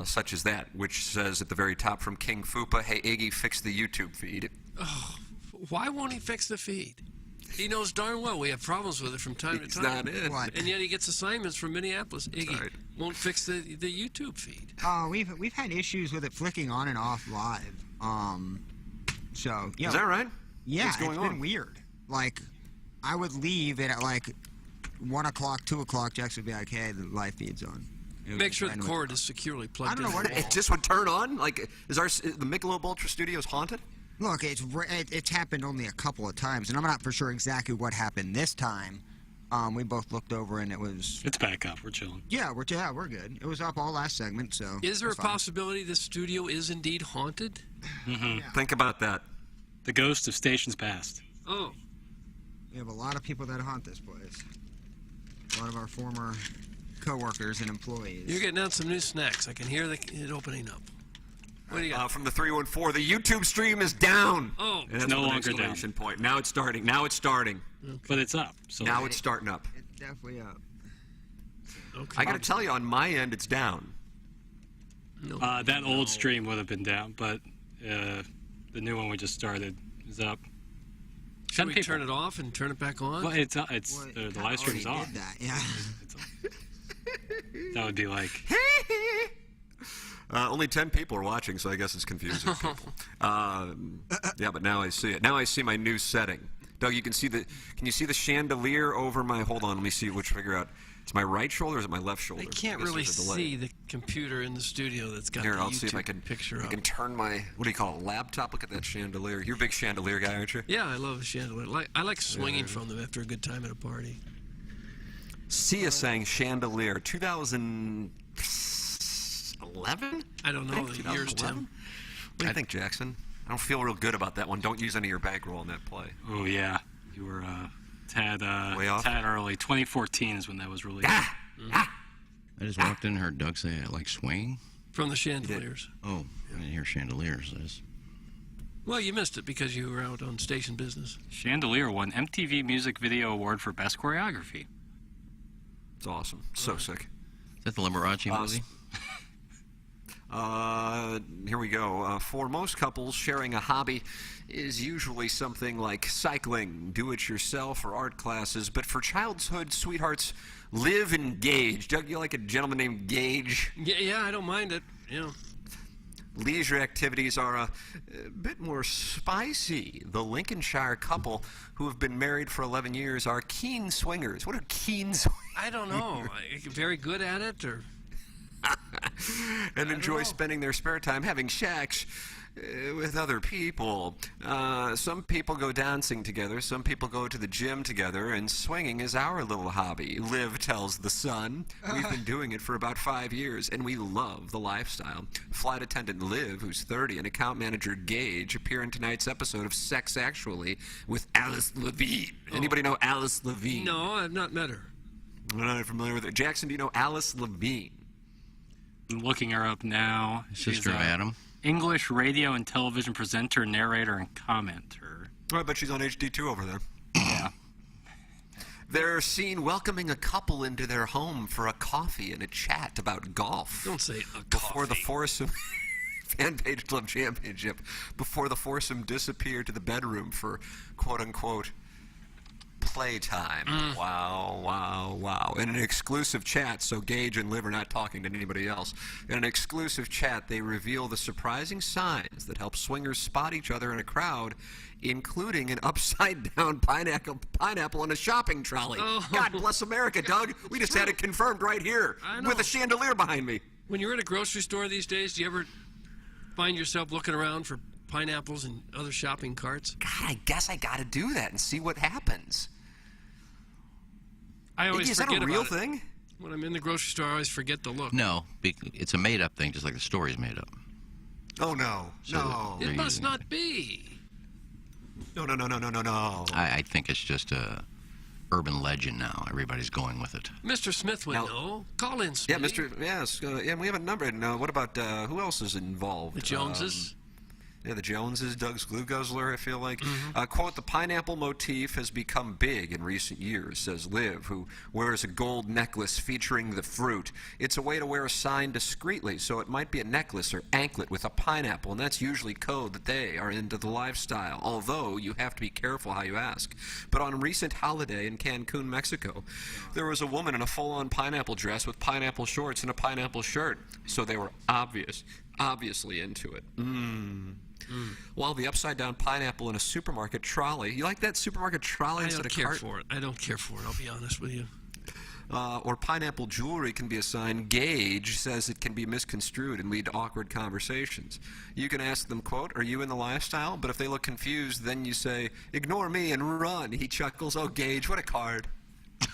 such as that, which says at the very top from King Fupa, "Hey Iggy, fix the YouTube feed." Oh, why won't he fix the feed? He knows darn well we have problems with it from time to He's time. not in. What? And yet he gets assignments from Minneapolis. Iggy right. won't fix the YouTube feed. We've had issues with it flicking on and off live. So yeah. Is that right? Yeah, What's going it's on? been weird. Like, I would leave and at like 1 o'clock, 2 o'clock, Jax would be like, "Hey, the live feed's on." Make sure the cord is securely plugged in. I don't know what It just would turn on? Like, is the Michelob Ultra Studios haunted? Look, it's happened only a couple of times, and I'm not for sure exactly what happened this time. We both looked over, and it was... It's back up. We're chilling. Yeah, we're good. It was up all last segment, so... Is there a it's fine. possibility this studio is indeed haunted? Mm-hmm. Yeah. Think about that. The ghost of stations past. Oh. We have a lot of people that haunt this place. A lot of our former co-workers and employees. You're getting out some new snacks. I can hear it opening up. What do you got? From the 314, the YouTube stream is down. Oh. And that's No with an longer down. exclamation point. Now it's starting. Now it's starting. But it's up. So Now it's starting up. It's definitely up. Okay. I got to tell you, on my end, it's down. No. that old stream would have been down, but the new one we just started is up. Should we turn it off and turn it back on? Well, the Well, live stream's already on. did that, yeah. It's on. That would be like... Only 10 people are watching, so I guess it's confusing people. Yeah, but now I see it. Now I see my new setting. Doug, you can see the. Can you see the chandelier over my? Hold on, let me see. Which figure out. It's my right shoulder or is it my left shoulder? I can't guess really there's a delay. see the computer in the studio that's got Here, the I'll YouTube see if I can picture I up. can turn my. What do you call it? Laptop. Look at that chandelier. You're a big chandelier guy, aren't you? Yeah, I love a chandelier. I like swinging from them after a good time at a party. Sia sang Chandelier 2011? I don't know the years, Tim. What do you think, Jackson? I don't feel real good about that one. Don't use any of your bankroll on that play. Oh, yeah. You were Way off? tad early. 2014 is when that was released. Ah! Ah! I just walked in and heard Doug say I like swinging. From the chandeliers. Oh, I didn't hear chandeliers. Well, you missed it because you were out on station business. Chandelier won MTV Music Video Award for Best Choreography. It's awesome. So sick. Is that the Liberace movie? Here we go. For most couples, sharing a hobby is usually something like cycling, do-it-yourself, or art classes. But for childhood sweethearts, live in Gage. Doug, you like a gentleman named Gage? Yeah, I don't mind it. Yeah. Leisure activities are a bit more spicy. The Lincolnshire couple, who have been married for 11 years, are keen swingers. What are keen swingers? I don't know. Very good at it, or... And enjoy know. spending their spare time having shacks with other people. Some people go dancing together, some people go to the gym together, and swinging is our little hobby. Liv tells The Sun. We've been doing it for about 5 years, and we love the lifestyle. Flight attendant Liv, who's 30, and account manager Gage appear in tonight's episode of Sex Actually with Alice Levine. Anybody know Alice Levine? No, I've not met her. I'm not familiar with it. Jackson, do you know Alice Levine? I'm looking her up now. Sister of Adam. English radio and television presenter, narrator, and commenter. Oh, I bet she's on HD2 over there. Yeah. They're seen welcoming a couple into their home for a coffee and a chat about golf. Don't say a Before the coffee. foursome Fan Page Club Championship, before the foursome disappeared to the bedroom for quote-unquote playtime. Wow, wow, wow. In an exclusive chat, so Gage and Liv are not talking to anybody else. In an exclusive chat, they reveal the surprising signs that help swingers spot each other in a crowd, including an upside-down pineapple on a shopping trolley. Oh. God bless America, Doug. We just had it confirmed right here I know. with a chandelier behind me. When you're in a grocery store these days, do you ever find yourself looking around for pineapples and other shopping carts? God, I guess I got to do that and see what happens. I always Is that forget a real about it. thing? When I'm in the grocery store, I always forget the look. No, it's a made-up thing, just like the story's made up. Oh, no. So No. they're It must using not be. No. I think it's just a urban legend now. Everybody's going with it. Mr. Smith would Now- know. Call in, Yeah, Smitty. Yes, yeah, we have a number. And what about, who else is involved? The Joneses? Yeah, the Joneses, Doug's Glue Guzzler, I feel like. Quote, the pineapple motif has become big in recent years, says Liv, who wears a gold necklace featuring the fruit. It's a way to wear a sign discreetly, so it might be a necklace or anklet with a pineapple, and that's usually code that they are into the lifestyle, although you have to be careful how you ask. But on a recent holiday in Cancun, Mexico, there was a woman in a full-on pineapple dress with pineapple shorts and a pineapple shirt, so they were obviously into it. While the upside-down pineapple in a supermarket trolley. You like that supermarket trolley instead of cart? I don't care for it. I'll be honest with you. Or pineapple jewelry can be a sign. Gage says it can be misconstrued and lead to awkward conversations. You can ask them, quote, are you in the lifestyle? But if they look confused, then you say, ignore me and run. He chuckles, oh, Gage, what a card.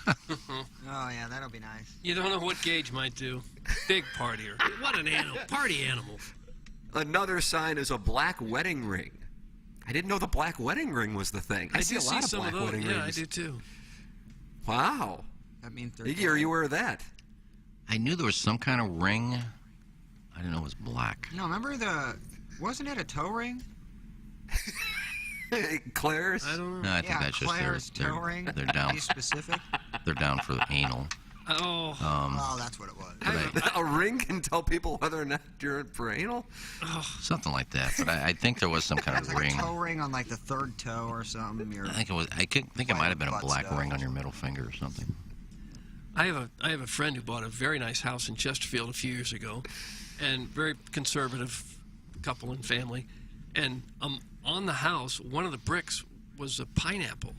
Oh, yeah, that'll be nice. You don't know what Gage might do. Big partier. What an animal. Party animal. Another sign is a black wedding ring. I didn't know the black wedding ring was the thing. I see a lot of black wedding rings. Yeah, I do too. Wow. That means Iggy, are you aware of that? I knew there was some kind of ring. I didn't know it was black. No, remember wasn't it a toe ring? Claire's? I don't know. No, I think that's just Claire's toe ring. they're down. Be specific. They're down for the anal. Oh. Oh, that's what it was. A ring can tell people whether or not you're in for anal? Something like that. But I think there was some kind It was of like ring. a toe ring on like the third toe or something. I think it was. I think it might have been a butt black stuff. ring on your middle finger or something. I have a friend who bought a very nice house in Chesterfield a few years ago, and very conservative couple and family, and on the house, one of the bricks was a pineapple.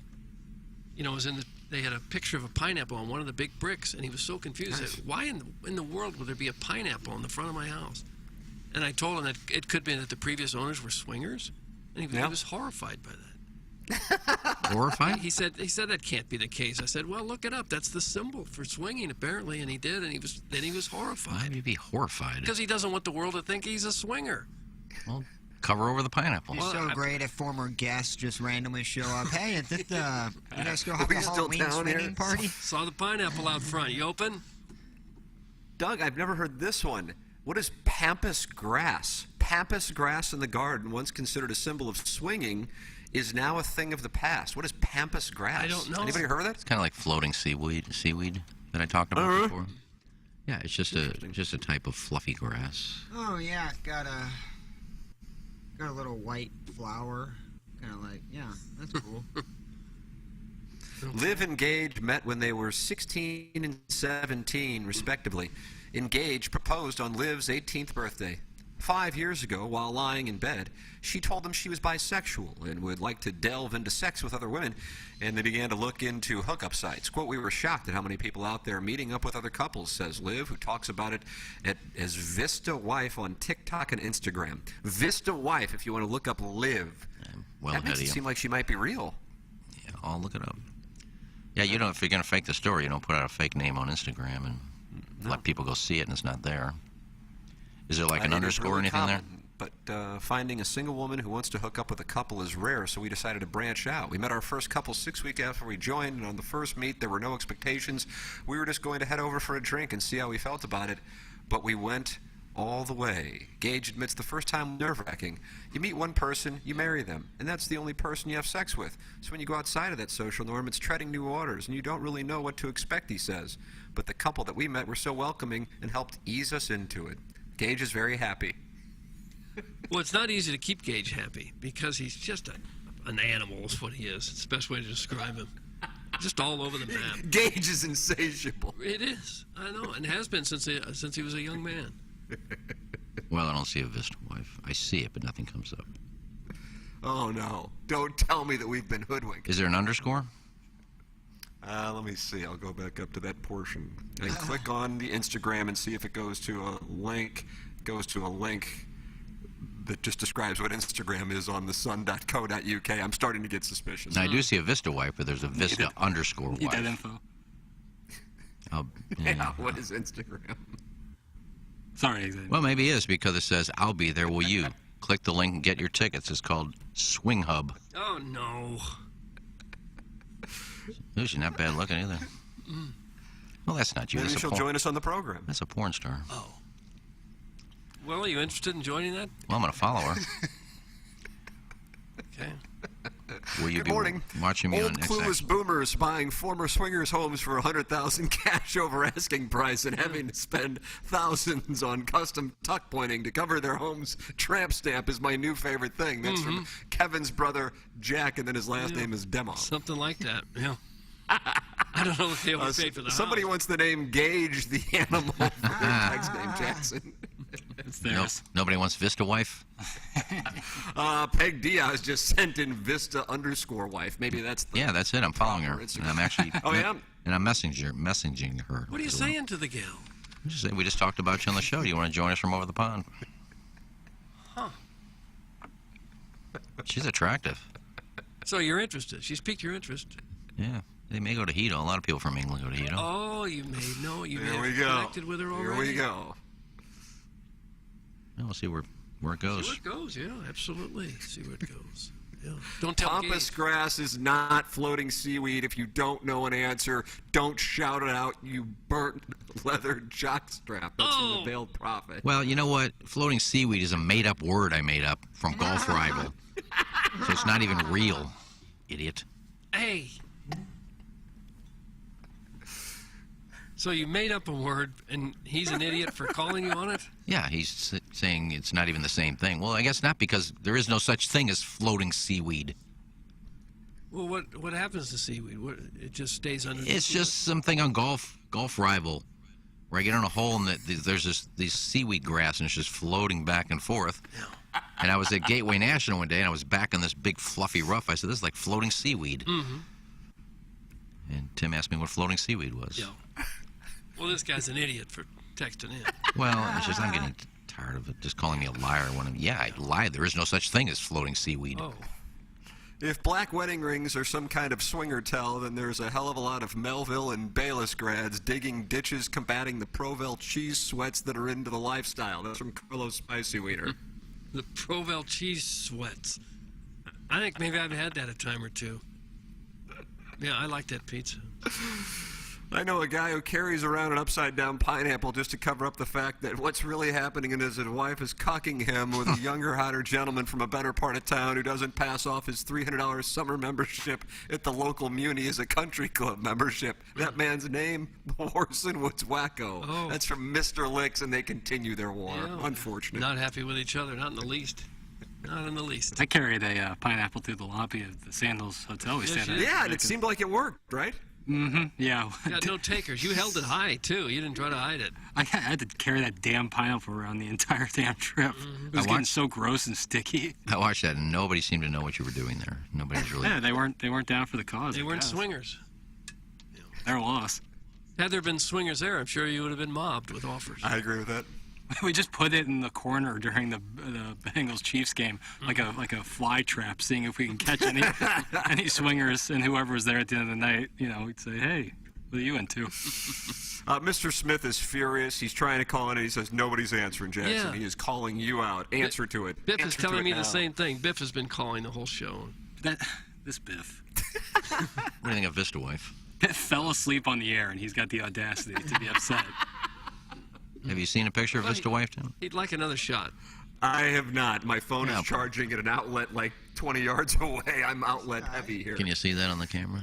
You know, it was they had a picture of a pineapple on one of the big bricks, and he was so confused. He said, why in the world would there be a pineapple on the front of my house? And I told him that it could be that the previous owners were swingers, and he was horrified by that. Horrified? He said that can't be the case. I said, well, look it up. That's the symbol for swinging, apparently, and he did, and he was Why horrified would you be horrified? because he doesn't want the world to think he's a swinger. Well, cover over the pineapple. It's so great if former guests just randomly show up. Hey, is it you guys go have we a still Halloween down here? swinging party? Saw the pineapple out front. You open? Doug, I've never heard this one. What is pampas grass? Pampas grass in the garden, once considered a symbol of swinging, is now a thing of the past. What is pampas grass? I don't know. Anybody heard of that? It's kind of like floating seaweed that I talked about before. Yeah, it's just a type of fluffy grass. Oh yeah, it's got a little white flower. Kind of like, yeah, that's cool. Liv and Gage met when they were 16 and 17, respectively. Gage proposed on Liv's 18th birthday. 5 years ago, while lying in bed, she told him she was bisexual and would like to delve into sex with other women, and they began to look into hookup sites. Quote, we were shocked at how many people out there meeting up with other couples, says Liv, who talks about it as Vista Wife on TikTok and Instagram. Vista Wife, if you want to look up Liv. Well That ahead makes of it you. seem like she might be real. Yeah, I'll look it up. Yeah, you know, if you're going to fake the story, you don't put out a fake name on Instagram and let people go see it and it's not there. Is there like an It is underscore or really anything there? common, But finding a single woman who wants to hook up with a couple is rare, so we decided to branch out. We met our first couple 6 weeks after we joined, and on the first meet, there were no expectations. We were just going to head over for a drink and see how we felt about it, but we went all the way. Gage admits the first time nerve-wracking. You meet one person, you marry them, and that's the only person you have sex with. So when you go outside of that social norm, it's treading new waters, and you don't really know what to expect, he says. But the couple that we met were so welcoming and helped ease us into it. Gage is very happy. Well, it's not easy to keep Gage happy because he's just an animal is what he is. It's the best way to describe him. Just all over the map. Gage is insatiable. It is. I know, and has been since he was a young man. Well, I don't see a Vista Wife. I see it, but nothing comes up. Oh, no. Don't tell me that we've been hoodwinked. Is there an underscore? Let me see. I'll go back up to that portion. I click on the Instagram and see if it goes to a link. It goes to a link that just describes what Instagram is on thesun.co.uk. I'm starting to get suspicious. Now, I do see a Vista Wife, but there's a Vista underscore Need that Wife. info. Yeah, what is Instagram? Sorry, Exit. Well, maybe it is because it says, I'll be there, will you? Click the link and get your tickets. It's called Swing Hub. Oh no. Ooh, she's not bad looking either. Well, that's not you. Maybe That's she'll join us on the program. That's a porn star. Oh. Well, are you interested in joining that? Well, I'm going to follow her. Okay. Will you Good be morning. watching me Old on clueless boomers buying former swingers' homes for $100,000 cash over asking price and having to spend thousands on custom tuck pointing to cover their home's tramp stamp is my new favorite thing. That's from Kevin's brother Jack, and then his last name is Demo. Something like that. Yeah. I don't know if they overpaid for the Somebody house. wants to name Gage the animal for their text name Jackson. It's theirs. Nobody wants Vista wife? Peg Diaz just sent in Vista_wife. Maybe that's the Yeah, that's it. I'm following her. proper Instagram. And I'm actually. Oh, yeah? And I'm messaging her. What are you as well. saying to the gal? I'm just saying, we just talked about you on the show. Do you want to join us from over the pond? Huh. She's attractive. So you're interested. She's piqued your interest. Yeah. They may go to Hito. A lot of people from England go to Hito. Oh, you may know. You may Here we have go. connected with her already. Here we go. We'll see where it See goes. where it goes. Yeah, absolutely. See where it goes. Yeah. Don't tell Pampas Gage. grass is not floating seaweed. If you don't know an answer, don't shout it out, you burnt leather jockstrap. That's from the Veiled Prophet. Well, you know what? Floating seaweed is a made-up word I made up from Golf Rival. So it's not even real, idiot. Hey. So you made up a word, and he's an idiot for calling you on it? Yeah, he's saying it's not even the same thing. Well, I guess not, because there is no such thing as floating seaweed. Well, what happens to seaweed? It just stays under. It's just something on Golf Rival, where I get on a hole and there's these seaweed grass and it's just floating back and forth. And I was at Gateway National one day and I was back on this big fluffy rough. I said, "This is like floating seaweed." Mm-hmm. And Tim asked me what floating seaweed was. Yeah. Well, this guy's an idiot for texting in. Well, it's just I'm getting tired of it just calling me a liar when I lied. There is no such thing as floating seaweed. Oh. If black wedding rings are some kind of swinger tell, then there's a hell of a lot of Melville and Bayless grads digging ditches combating the Provel cheese sweats that are into the lifestyle. That's from Carlos Spicy Weeder. The Provel cheese sweats. I think maybe I've had that a time or two. Yeah, I like that pizza. I know a guy who carries around an upside-down pineapple just to cover up the fact that what's really happening is his wife is cucking him with a younger, hotter gentleman from a better part of town who doesn't pass off his $300 summer membership at the local Muni as a country club membership. That man's name, Orson Woods Wacko. Oh. That's from Mr. Licks, and they continue their war. Yeah, Unfortunate. Not happy with each other, not in the least. Not in the least. I carried a pineapple through the lobby of the Sandals Hotel we Yes, stayed you at. did. Yeah, and it seemed like it worked, right? Mm-hmm. Yeah. Got no takers. You held it high, too. You didn't try to hide it. I had to carry that damn pineapple around the entire damn trip. It was getting so gross and sticky. I watched that and nobody seemed to know what you were doing there. Nobody was really. Yeah, they weren't down for the cause. They I weren't guess. swingers. They're lost. Had there been swingers there, I'm sure you would have been mobbed with offers. I agree with that. We just put it in the corner during the Bengals Chiefs game, like a fly trap, seeing if we can catch any swingers, and whoever was there at the end of the night, we'd say, "Hey, what are you into?" Mr. Smith is furious. He's trying to call in, and he says nobody's answering, Jackson. Yeah. He is calling you out. Answer to it. Biff is Answer to telling it me now. the same thing. Biff has been calling the whole show. This Biff. What do you think of Vista wife? Biff fell asleep on the air, and he's got the audacity to be upset. Have you seen a picture of Vista wife, Tim? He'd like another shot. I have not. My phone Yeah, is charging at an outlet like 20 yards away. I'm outlet heavy here. Can you see that on the camera?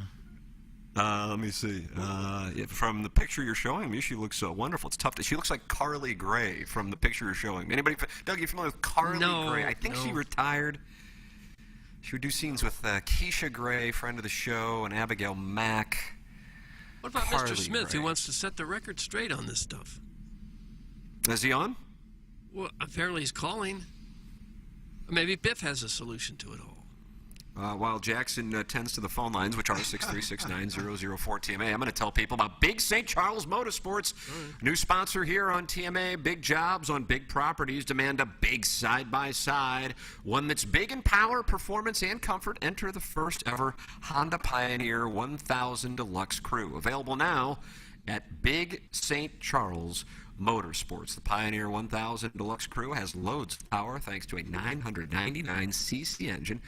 Let me see. From the picture you're showing me, she looks wonderful. It's tough. She looks like Carly Gray from the picture you're showing me. Anybody? Doug, you familiar with Carly No, Gray? I think she no. retired. She would do scenes with Keisha Gray, friend of the show, and Abigail Mack. What about Carly Mr. Smith, Gray. who wants to set the record straight on this stuff? Is he on? Well, apparently he's calling. Maybe Biff has a solution to it all. While Jackson tends to the phone lines, which are 636-9004-TMA, I'm going to tell people about Big St. Charles Motorsports. New sponsor here on TMA. Big jobs on big properties demand a big side-by-side. One that's big in power, performance, and comfort. Enter the first ever Honda Pioneer 1000 Deluxe Crew. Available now at Big St. Charles Motorsports. The Pioneer 1000 Deluxe Crew has loads of power thanks to a 999cc engine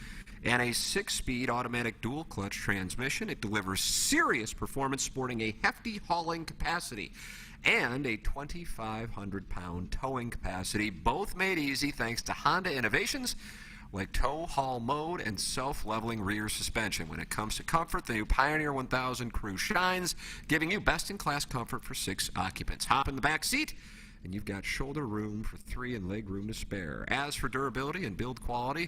and a 6-speed automatic dual-clutch transmission. It delivers serious performance, sporting a hefty hauling capacity and a 2,500-pound towing capacity, both made easy thanks to Honda innovations. like tow haul mode and self-leveling rear suspension. When it comes to comfort, the new Pioneer 1000 Crew shines, giving you best-in-class comfort for 6 occupants. Hop in the back seat, and you've got shoulder room for 3 and leg room to spare. As for durability and build quality,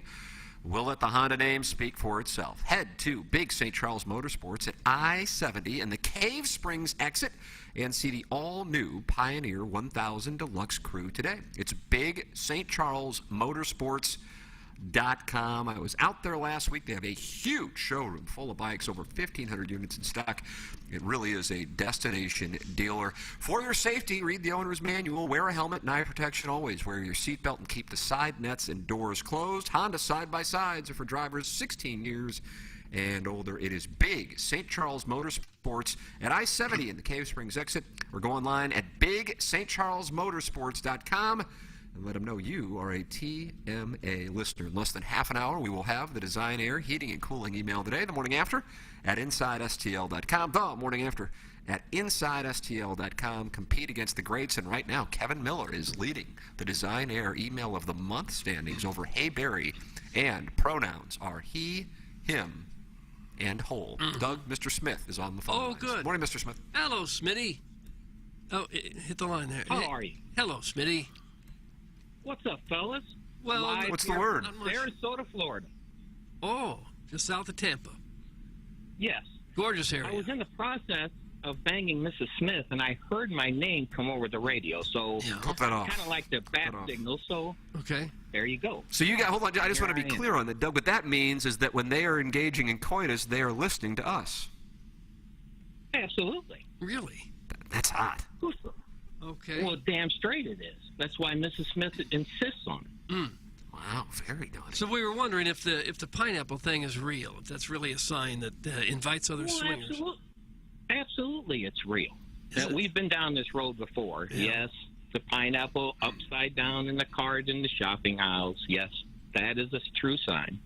we'll let the Honda name speak for itself. Head to Big St. Charles Motorsports at I-70 and the Cave Springs exit and see the all-new Pioneer 1000 Deluxe Crew today. It's Big St. Charles Motorsports.com. I was out there last week. They have a huge showroom full of bikes, over 1,500 units in stock. It really is a destination dealer. For your safety, read the owner's manual. Wear a helmet and eye protection always. Wear your seatbelt and keep the side nets and doors closed. Honda side-by-sides are for drivers 16 years and older. It is Big St. Charles Motorsports at I-70 in the Cave Springs exit, or go online at BigStCharlesMotorsports.com and let them know you are a TMA listener. In less than half an hour, we will have the Design Air Heating and Cooling email today, the morning after, at InsideSTL.com. The morning after at InsideSTL.com. Compete against the greats, and right now, Kevin Miller is leading the Design Air Email of the Month standings over Hey Barry, and pronouns are he, him, and whole. Doug, Mr. Smith is on the phone. Oh, lines. good. Morning, Mr. Smith. Hello, Smitty. Oh, hit the line there. How Hey, are you? Hello, Smitty. What's up, fellas? Well, Live What's the here word? from Sarasota, Florida. Oh, just south of Tampa. Yes. Gorgeous area. I was in the process of banging Mrs. Smith, and I heard my name come over the radio. So Yeah. Cut that off. kind of like the bat Cut off. signal. So Okay. there you go. So you got, hold on, I just Here want to I be am. clear on that, Doug. What that means is that when they are engaging in coitus, they are listening to us. Absolutely. Really? That's hot. Who's- Okay. Well, damn straight it is. That's why Mrs. Smith insists on it. Wow, very nice. So we were wondering if the pineapple thing is real, if that's really a sign that invites other Well, swingers. absolutely, it's real. Is it? We've been down this road before. Yeah. Yes, the pineapple upside down in the cart in the shopping aisles. Yes, that is a true sign.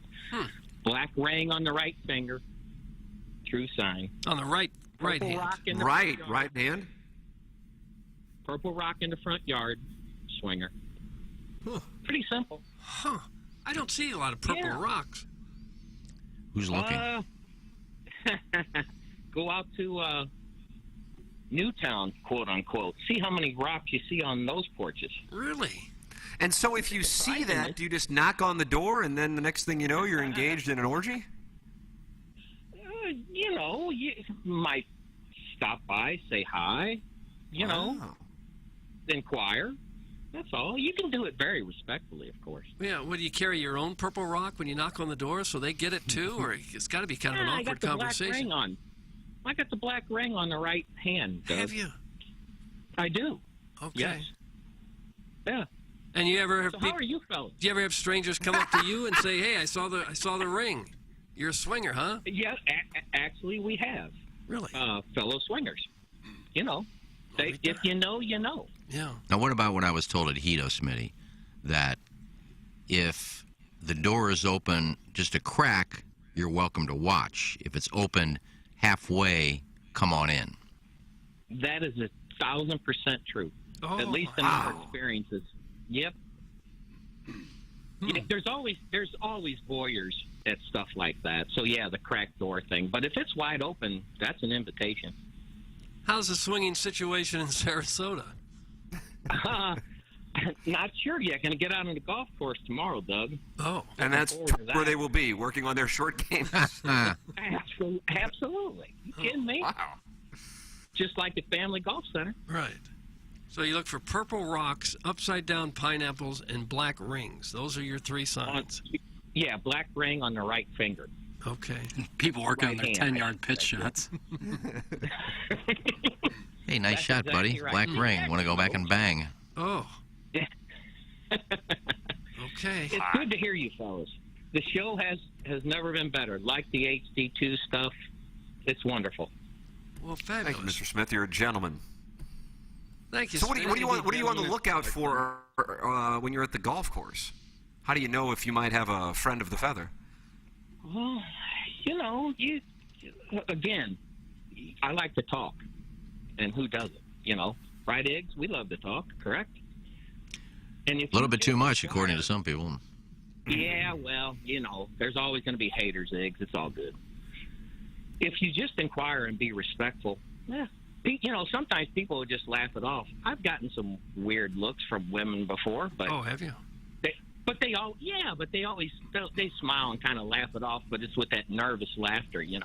Black ring on the right finger, true sign. On the right Purple hand. rock in the Right, front yard. right hand. Purple rock in the front yard, swinger. Huh. Pretty simple. Huh. I don't see a lot of purple Yeah. rocks. Who's looking? Go out to Newtown, quote unquote. See how many rocks you see on those porches. Really? And so if you see that, do you just knock on the door, and then the next thing you know, you're engaged in an orgy? You know, you might stop by, say hi, Wow. inquire. That's all. You can do it very respectfully, of course. Yeah. What, do you carry your own purple rock when you knock on the door so they get it too? Or it's got to be kind of an I awkward got the black conversation. ring on. I got the black ring on the right hand. Doug. Have you? I do. Okay. Yes. Yeah. And you ever have So how are you fellas? do you ever have strangers come up to you and say, "Hey, I saw the ring. You're a swinger, huh?" Yeah, actually we have. Really? Fellow swingers. You know, Right if you know, you know. Yeah. Now, what about what I was told at Hito, Smitty, that if the door is open just a crack, you're welcome to watch. If it's open halfway, come on in. That is 1,000% true. Oh, At least in our experiences. Yep. Yeah, there's always voyeurs at stuff like that. So yeah, the cracked door thing. But if it's wide open, that's an invitation. How's the swinging situation in Sarasota? Not sure yet. Going to get out on the golf course tomorrow, Doug. Oh. And that's forward to that. where they will be, working on their short games. Absolutely. You kidding me? Wow. Just like at Family Golf Center. Right. So you look for purple rocks, upside down pineapples, and black rings. Those are your 3 signs. Yeah, black ring on the right finger. Okay. People working on their Right hand. 10-yard pitch shots. Hey, nice That's shot, buddy. exactly right. Black ring. Want to go back and bang? Oh. Yeah. Okay. It's good to hear you fellas. The show has never been better. Like the HD2 stuff, it's wonderful. Well, Thank you, fabulous. Mr. Smith. You're a gentleman. Thank you. So what are you on the gentlemen. lookout for when you're at the golf course? How do you know if you might have a friend of the feather? Well, you again, I like to talk, and who doesn't? Right, Iggs? We love to talk, correct? And if A little you bit get too much, shy- according to some people. Yeah, well, there's always going to be haters, Eggs. It's all good. If you just inquire and be respectful, sometimes people will just laugh it off. I've gotten some weird looks from women before, but Oh, have you? they always they smile and kind of laugh it off, but it's with that nervous laughter, Yeah.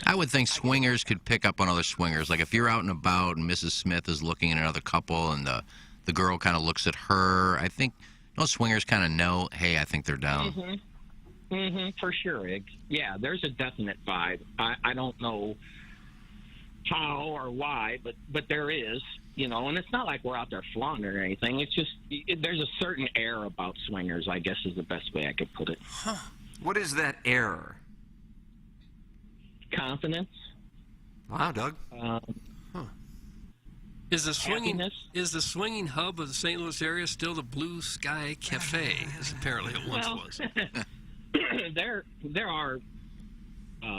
I would think swingers could pick up on other swingers. Like if you're out and about and Mrs. Smith is looking at another couple and the girl kind of looks at her, I think most swingers kind of know, hey, I think they're down. For sure, Eggs. Yeah, there's a definite vibe. I don't know how or why, but there is, and it's not like we're out there flaunting or anything. It's just there's a certain air about swingers, I guess is the best way I could put it. What is that error? Confidence. Wow, Doug. Is the Happiness. swinging hub of the St. Louis area still the Blue Sky Cafe, as apparently it once was? There are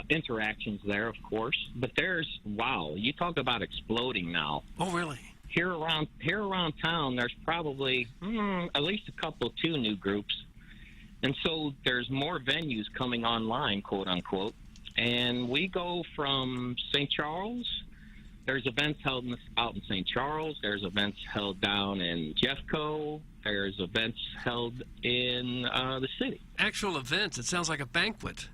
interactions there, of course, but you talk about exploding now. Oh, really? Here around town, there's probably at least two new groups, and so there's more venues coming online, quote unquote. And we go from St. Charles. There's events held out in St. Charles. There's events held down in Jeffco. There's events held in the city. Actual events. It sounds like a banquet.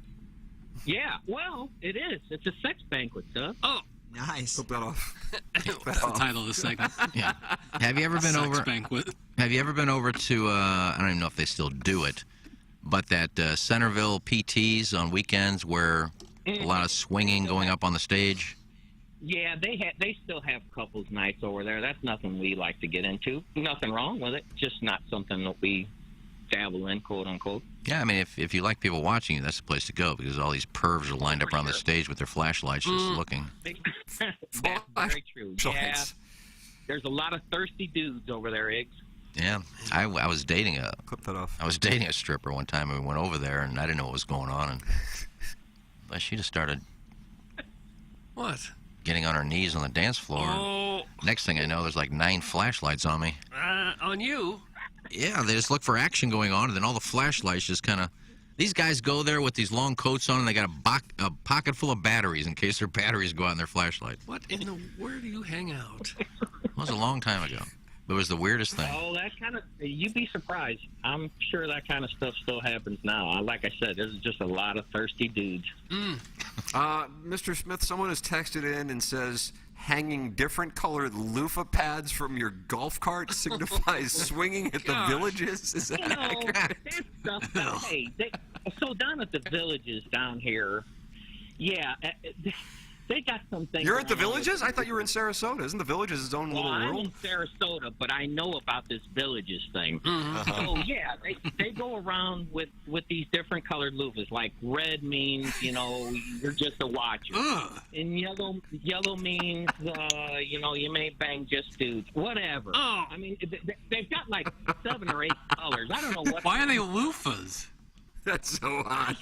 Yeah, well, it is. It's a sex banquet, huh? Oh, Nice. Flip that off. That's the title of the segment. Yeah. Have you ever been Sex over? banquet. Have you ever been over to? I don't even know if they still do it, but that Centerville PTs on weekends where a lot of swinging going up on the stage. Yeah, they still have couples nights over there. That's nothing we like to get into. Nothing wrong with it. Just not something that we dabble in, quote unquote. Yeah, I mean, if you like people watching you, that's the place to go because all these pervs are lined up around the stage with their flashlights just looking. That's very true. Yeah, there's a lot of thirsty dudes over there, Iggs. Yeah, I was dating a Clip that off. I was dating a stripper one time, and we went over there, and I didn't know what was going on, and but she just started what? getting on her knees on the dance floor. Oh, Next thing I know, there's like 9 flashlights on me. on you? Yeah, they just look for action going on, and then all the flashlights just kind of. These guys go there with these long coats on, and they got a pocket full of batteries in case their batteries go out in their flashlight. What in the? Where do you hang out? It was a long time ago. It was the weirdest thing. Oh, that kind of, you'd be surprised. I'm sure that kind of stuff still happens now. Like I said, there's just a lot of thirsty dudes. Mr. Smith, someone has texted in and says hanging different colored loofah pads from your golf cart signifies swinging at the villages. Is that accurate? That stuff. Hey, so down at the villages down here, yeah, they got some things. You're at the going on villages? with- I thought you were in Sarasota. Isn't the villages its own Well, little I'm world? in Sarasota, but I know about this villages thing. Uh-huh. So yeah, they go around with these different colored loofahs. Like red means you're just a watcher, and yellow means you may bang just dudes. Whatever. Oh. I mean they've got like 7 or 8 colors. I don't know what. Why are they loofahs? That's so hot.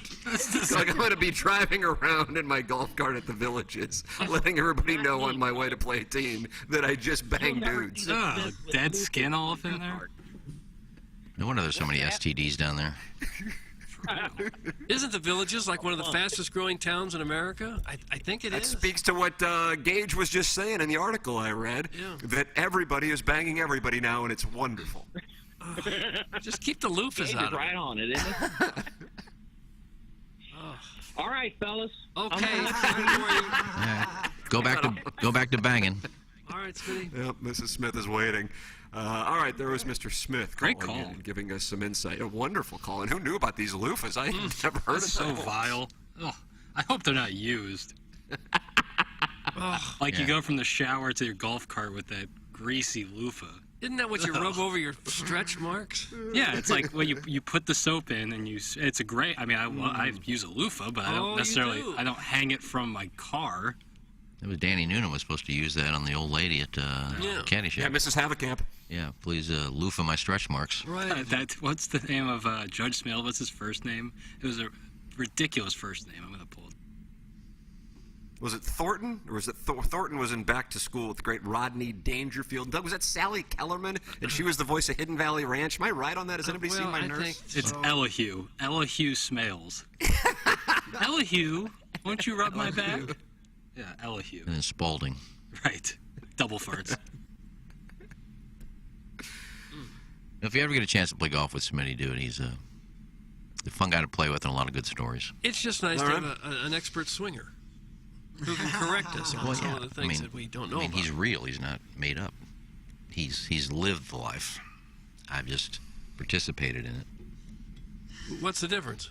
Like I'm going to be driving around in my golf cart at the villages, letting everybody know on my way to play a team that I just bang dudes. Ugh, dead skin all up in there? No wonder there's so many STDs down there. Isn't the Villages like one of the fastest growing towns in America? I think it That is. speaks to what Gage was just saying in the article I read, Yeah. that everybody is banging everybody now, and it's wonderful. Just keep the loofahs Gage out is of it. right on it, isn't it? All right, fellas. Okay. I'm gonna- Yeah. Go back to banging. All right, Smitty. Yep, Mrs. Smith is waiting. All right, there was Mr. Smith Great calling in call. and giving us some insight. A wonderful call. And who knew about these loofahs? I had never heard That's of so them. vile. Ugh, I hope they're not used. Like you Yeah. go from the shower to your golf cart with that greasy loofah. Isn't that what you rub over your stretch marks? Yeah, it's like when you put the soap in and it's a great. I mean, I use a loofah, but I Oh, don't you necessarily. do. I don't hang it from my car. It was Danny Noonan was supposed to use that on the old lady at Caddyshack. Yeah, Mrs. Haverkamp. Yeah, please loofah my stretch marks. Right. What's the name of Judge Smale? What's his first name? It was a ridiculous first name. I'm gonna pull it. Was it Thornton, or was it Thornton was in Back to School with the great Rodney Dangerfield? Was that Sally Kellerman, and she was the voice of Hidden Valley Ranch? Am I right on that? Has anybody seen My I Nurse? think It's so. Elihu. Elihu Smales. Elihu, won't you rub my back? Yeah, Elihu. And then Spalding. Right. Double farts. If you ever get a chance to play golf with Smitty, dude, he's a fun guy to play with and a lot of good stories. It's just nice All to right. have an expert swinger who can correct us on some of the things that we don't know about. He's real. He's not made up. He's lived the life. I've just participated in it. What's the difference?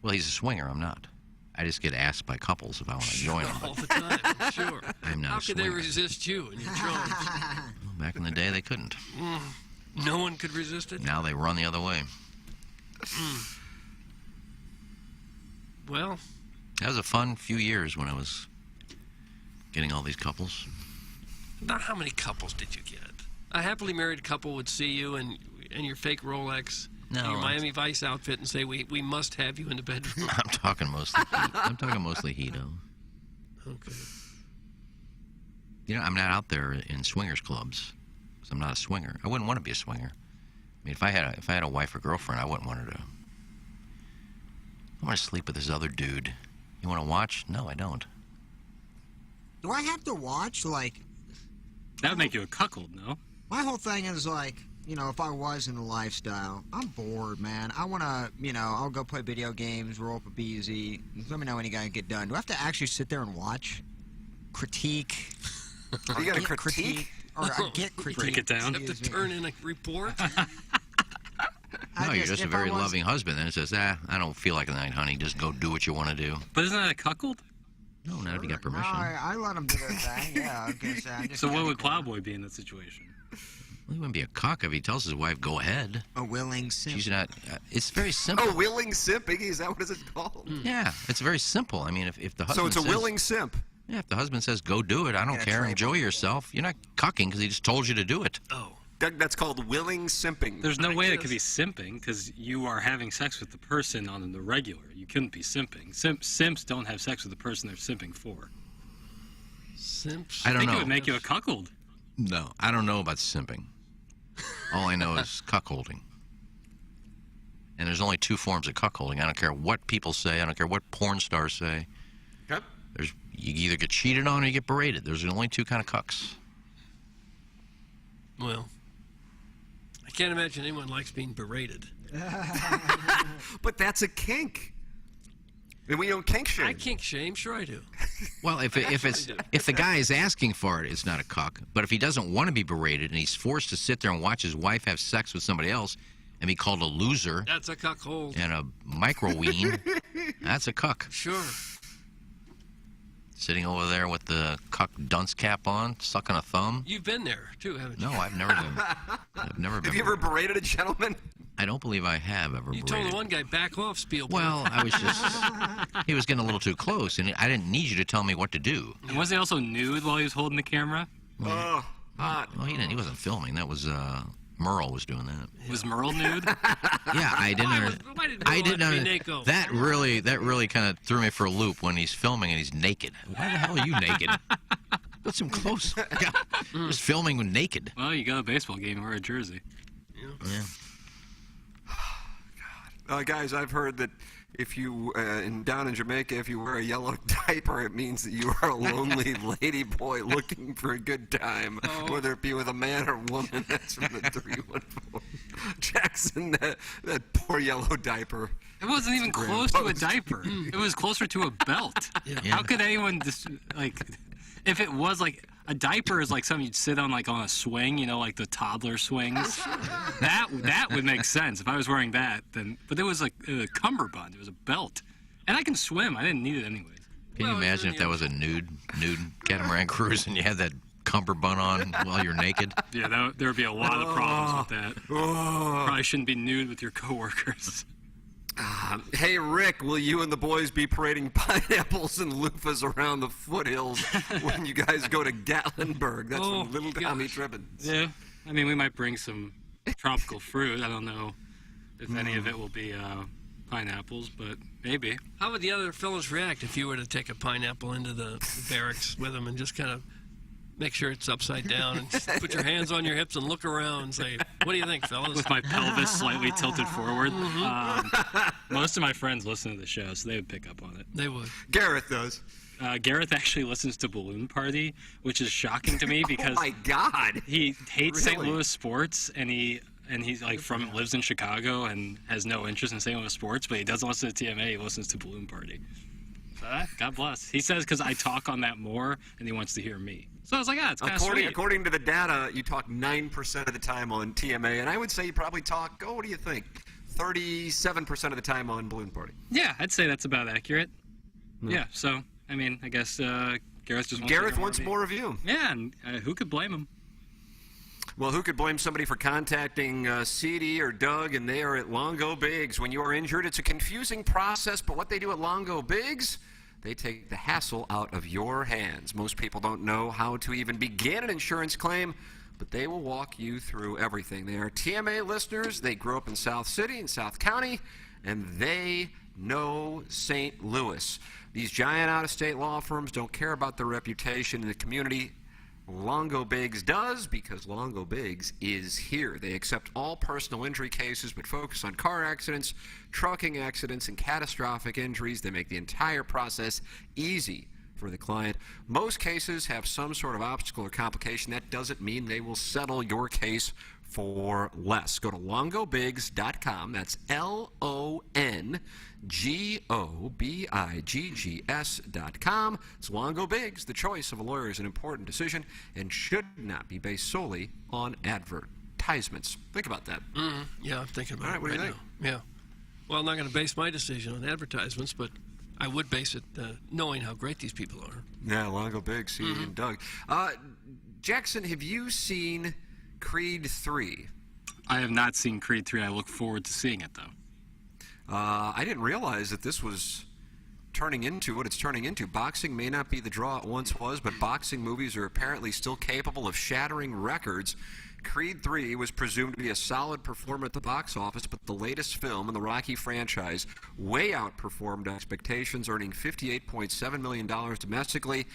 Well, he's a swinger. I'm not. I just get asked by couples if I want to join them. All the time, sure. I'm not How a could they swinger. resist you and your charms? Well, back in the day, they couldn't. No one could resist it? Now they run the other way. Well, That was a fun few years when I was getting all these couples. now how many couples did you get? A happily married couple would see you and your fake Rolex, No, your I'm- Miami Vice outfit, and say, we must have you in the bedroom. I'm talking mostly heat. I'm talking mostly Hedo. Okay. You know, I'm not out there in swingers clubs because I'm not a swinger. I wouldn't want to be a swinger. I mean, if I had a wife or girlfriend, I wouldn't want her to. I want to sleep with this other dude. You want to watch? No, I don't. Do I have to watch? Like, That would make you a cuckold, no? my whole thing is like, if I was in the lifestyle, I'm bored, man. I want to, I'll go play video games, roll up a BZ. Let me know when you gotta get done. Do I have to actually sit there and watch? Critique? You got a Get critique? Or get critique? Break it down. You have to excuse me. turn in a report? I No, you're just- just a if I very was- loving husband. Then it says, I don't feel like it tonight, honey. Just go do what you want to do. But isn't that a cuckold? No, not if you got No, permission. I let them do their thing. Yeah, I was gonna say. I just So what gotta would go. Plowboy be in that situation? Well, he wouldn't be a cock if he tells his wife, go ahead. A willing simp. She's not. It's very simple. Oh, willing simp, Iggy, is that what is it called? Yeah, it's very simple. I mean, if the husband So it's a says, willing simp. Yeah, if the husband says, go do it, I don't Yeah, care, trademark enjoy it. yourself, you're not cucking because he just told you to do it. Oh. That's called willing simping. There's no I way that guess. could be simping because you are having sex with the person on the regular. You couldn't be simping. Simps don't have sex with the person they're simping for. Simps? I I don't think know. it would make you a cuckold. No, I don't know about simping. All I know is cuckolding. And there's only two forms of cuckolding. I don't care what people say. I don't care what porn stars say. Yep. You either get cheated on or you get berated. There's only two kind of cucks. Well, I can't imagine anyone likes being berated. But that's a kink. And we don't kink shame. I kink shame, sure I do. Well, if the guy is asking for it, it's not a cuck. But if he doesn't want to be berated and he's forced to sit there and watch his wife have sex with somebody else and be called a loser That's a cuckold. and a microween, that's a cuck. Sure. Sitting over there with the cuck dunce cap on, sucking a thumb. You've been there, too, haven't you? No, I've never been. I've never been. Have you ever berated a gentleman? I don't believe I have ever You berated. told the one guy, back off, Spielberg. Well, I was just. He was getting a little too close, and I didn't need you to tell me what to do. And was he also nude while he was holding the camera? Oh, hot. Well, he didn't. He wasn't filming. That was Merle was doing that. Was Merle nude? Yeah, I didn't. Why did I Merle didn't have to know be naked? that really kind of threw me for a loop when he's filming and he's naked. Why the hell are you naked? Puts him close. Yeah, just filming with naked. Well, you go to a baseball game and wear a jersey. Yeah. Guys, I've heard that if you, down in Jamaica, if you wear a yellow diaper, it means that you are a lonely lady boy looking for a good time, whether it be with a man or woman. That's from the 314. Jackson, that poor yellow diaper. It wasn't even Grand close to a Post. diaper. It was closer to a belt. How could anyone just if it was like a diaper is like something you'd sit on like on a swing, like the toddler swings. That would make sense if I was wearing that. Then, but it was like a cummerbund. It was a belt, and I can swim. I didn't need it anyways. Can you imagine if that was a nude catamaran cruise and you had that cummerbund on while you're naked? Yeah, there would be a lot of problems with that. Probably shouldn't be nude with your coworkers. Hey, Rick, will you and the boys be parading pineapples and loofahs around the foothills when you guys go to Gatlinburg? That's Oh, from Little gosh. Tommy Tribbins. Yeah, we might bring some tropical fruit. I don't know if any of it will be pineapples, but maybe. How would the other fellows react if you were to take a pineapple into the barracks with them and just kind of make sure it's upside down and just put your hands on your hips and look around and say, what do you think, fellas? With my pelvis slightly tilted forward. Most of my friends listen to the show, so they would pick up on it. They would. Gareth does. Gareth actually listens to Balloon Party, which is shocking to me because Oh my God. he hates St. Really? Louis sports, and he's like lives in Chicago and has no interest in St. Louis sports, but he doesn't listen to TMA. He listens to Balloon Party. God bless. He says because I talk on that more, and he wants to hear me. So I was like, it's kind of sweet. According to the data, you talk 9% of the time on TMA, and I would say you probably talk, what do you think, 37% of the time on Balloon Party. Yeah, I'd say that's about accurate. Yeah, so, I mean, I guess Gareth just wants Gareth wants more of you. Yeah, and who could blame him? Well, who could blame somebody for contacting CD or Doug, and they are at Longo Biggs. When you are injured, it's a confusing process, but what they do at Longo Biggs, they take the hassle out of your hands. Most people don't know how to even begin an insurance claim, but they will walk you through everything. They are TMA listeners. They grew up in South City and South County, and they know St. Louis. These giant out-of-state law firms don't care about their reputation in the community. Longo Biggs does, because Longo Biggs is here. They accept all personal injury cases but focus on car accidents, trucking accidents, and catastrophic injuries. They make the entire process easy for the client. Most cases have some sort of obstacle or complication. That doesn't mean they will settle your case for less. Go to longobiggs.com. That's LONGOBIGGS.com. It's Longo Biggs. The choice of a lawyer is an important decision and should not be based solely on advertisements. Think about that. Yeah, I'm thinking about All right, it what do you right think? now. Yeah. Well, I'm not going to base my decision on advertisements, but I would base it knowing how great these people are. Yeah, Longo Biggs, CD and Doug. Jackson, have you seen Creed 3? I have not seen Creed 3. I look forward to seeing it, though. I didn't realize that this was turning into what it's turning into. Boxing may not be the draw it once was, but boxing movies are apparently still capable of shattering records. Creed 3 was presumed to be a solid performer at the box office, but the latest film in the Rocky franchise way outperformed expectations, earning $58.7 million domestically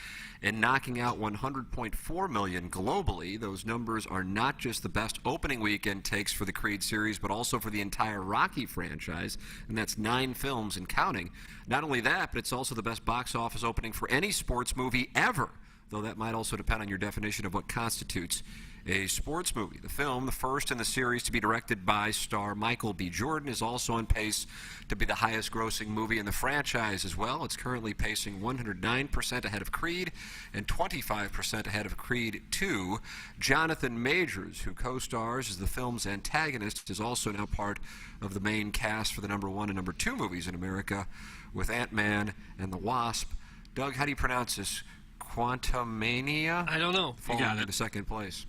and knocking out $100.4 million globally. Those numbers are not just the best opening weekend takes for the Creed series, but also for the entire Rocky franchise, and that's 9 films and counting. Not only that, but it's also the best box office opening for any sports movie ever, though that might also depend on your definition of what constitutes a sports movie. The film, the first in the series to be directed by star Michael B. Jordan, is also on pace to be the highest grossing movie in the franchise as well. It's currently pacing 109% ahead of Creed and 25% ahead of Creed 2. Jonathan Majors, who co-stars as the film's antagonist, is also now part of the main cast for the number 1 and number 2 movies in America with Ant-Man and the Wasp. Doug, how do you pronounce this? Quantumania? I don't know. Falling into second place.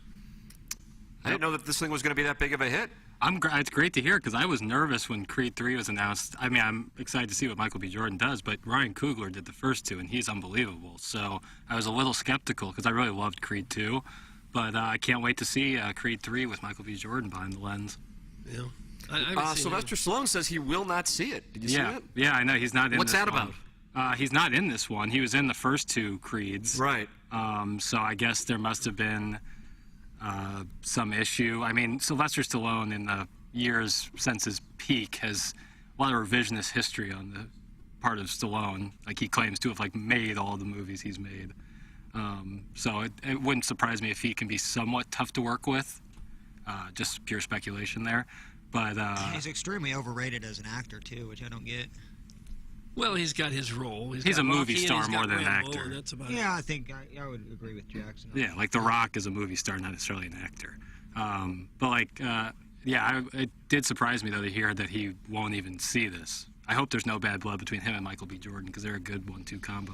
I didn't know that this thing was going to be that big of a hit. It's great to hear because I was nervous when Creed 3 was announced. I mean, I'm excited to see what Michael B. Jordan does, but Ryan Coogler did the first 2, and he's unbelievable. So I was a little skeptical because I really loved Creed 2, but I can't wait to see Creed 3 with Michael B. Jordan behind the lens. Yeah. I haven't seen Sylvester Stallone says he will not see it. Did you see it? Yeah, I know. He's not in What's this that one. about? He's not in this one. He was in the first 2 Creeds. Right. So I guess there must have been some issue. I mean, Sylvester Stallone in the years since his peak has a lot of revisionist history on the part of Stallone. Like, he claims to have made all the movies he's made. So it wouldn't surprise me if he can be somewhat tough to work with. Just pure speculation there. But he's extremely overrated as an actor too, which I don't get. Well, he's got his role. He's got a movie Rocky and star he's got more than an Rambo, actor. and that's about it. Yeah, I think I would agree with Jackson. yeah, like The Rock is a movie star, not necessarily an actor. But it did surprise me though to hear that he won't even see this. I hope there's no bad blood between him and Michael B. Jordan because they're a good 1-2 combo.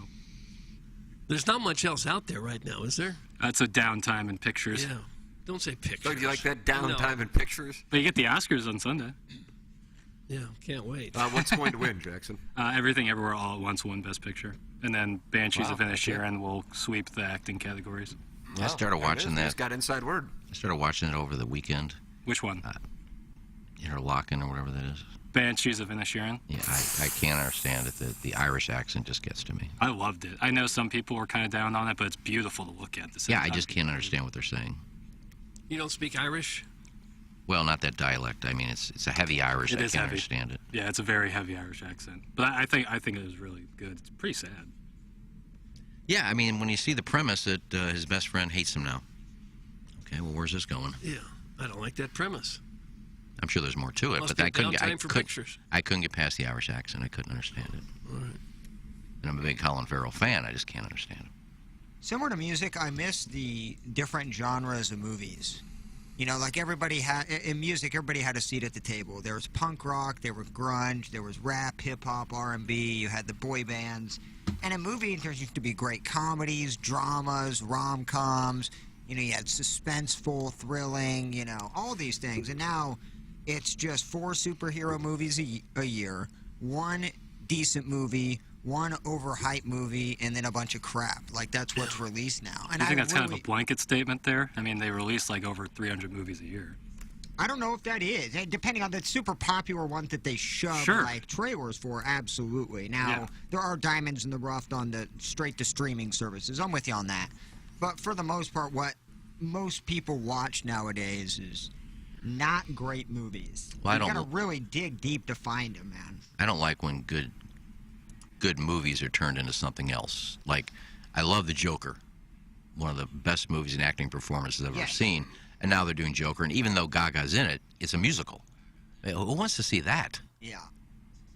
There's not much else out there right now, is there? That's a downtime in pictures. Yeah. Don't say pictures. Doug, do you like that downtime No. in pictures? But you get the Oscars on Sunday. Yeah, can't wait. What's going to win, Jackson? Everything Everywhere All at Once won Best Picture. And then Banshees Wow, of Inisherin okay. and will sweep the acting categories. I started watching He's that. got inside word. I started watching it over the weekend. Which one? Interlocking or whatever that is. Banshees of Inisherin. Yeah, I can't understand it. The Irish accent just gets to me. I loved it. I know some people were kind of down on it, but it's beautiful to look at. The same Yeah, I time. just can't understand what they're saying. You don't speak Irish? Well, not that dialect. I mean, it's a heavy Irish. It I is can't heavy. understand it. Yeah, it's a very heavy Irish accent. But I think it was really good. It's pretty sad. Yeah, I mean, when you see the premise that his best friend hates him now. Okay, well, where's this going? Yeah, I don't like that premise. I'm sure there's more to it, Must but be I couldn't. downtime for pictures. I couldn't get past the Irish accent. I couldn't understand it. All right. And I'm a big Colin Farrell fan. I just can't understand it. Similar to music, I miss the different genres of movies. You know, like everybody had in music, everybody had a seat at the table. There was punk rock, there was grunge, there was rap, hip hop, R&B. You had the boy bands, and in movies there used to be great comedies, dramas, rom-coms. You know, you had suspenseful, thrilling. You know, all these things, and now it's just 4 superhero movies a year, 1 decent movie, 1 overhyped movie, and then a bunch of crap. Like, that's what's released now. And I think that's kind of a blanket statement there. I mean, they release like over 300 movies a year. I don't know if that is. Depending on the super popular ones that they shove like trailers for, absolutely. Now, there are diamonds in the rough on the straight-to-streaming services. I'm with you on that. But for the most part, what most people watch nowadays is not great movies. Well, You gotta really dig deep to find them, man. I don't like when good movies are turned into something else. Like, I love The Joker, one of the best movies and acting performances I've ever seen. And now they're doing Joker, and even though Gaga's in it, it's a musical. Who wants to see that? Yeah.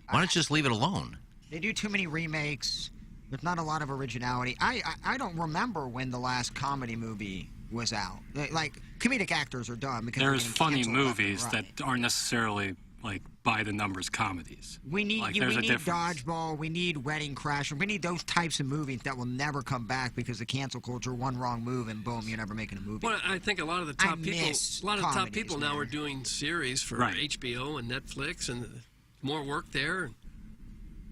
Why don't you just leave it alone? They do too many remakes. There's not a lot of originality. I don't remember when the last comedy movie was out. Like, comedic actors are done because There's funny movies that aren't necessarily like by the numbers comedies. We need like, we there's a need difference. Dodgeball. We need Wedding Crasher. We need those types of movies that will never come back because of cancel culture. One wrong move and boom, you're never making a movie. Well, I think a lot of the top people, now are doing series for HBO and Netflix, and more work there.